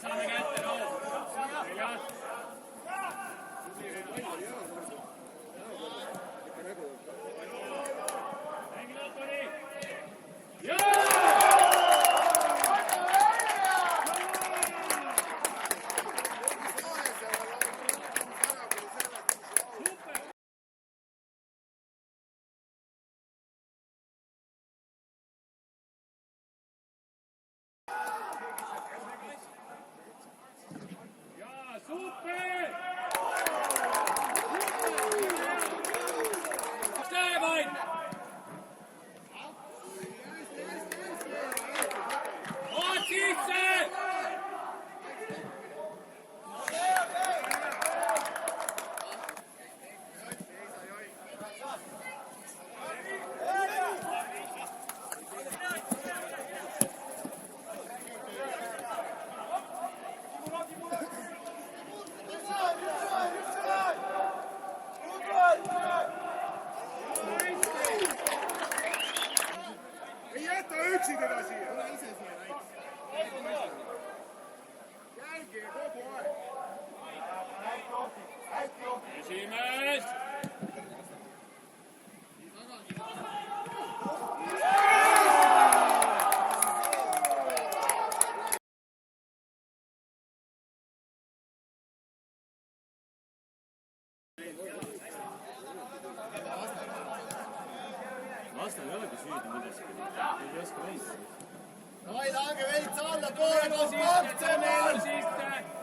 Saame kätte, no! Ei jäta üksi teda siia! Tule ise siia näiteks! Jälgige kogu aeg! Esimees! Lastel ei olegi süüdi midagi, ei oska veits. Davai, lange veits alla, poole koos, pakse meil!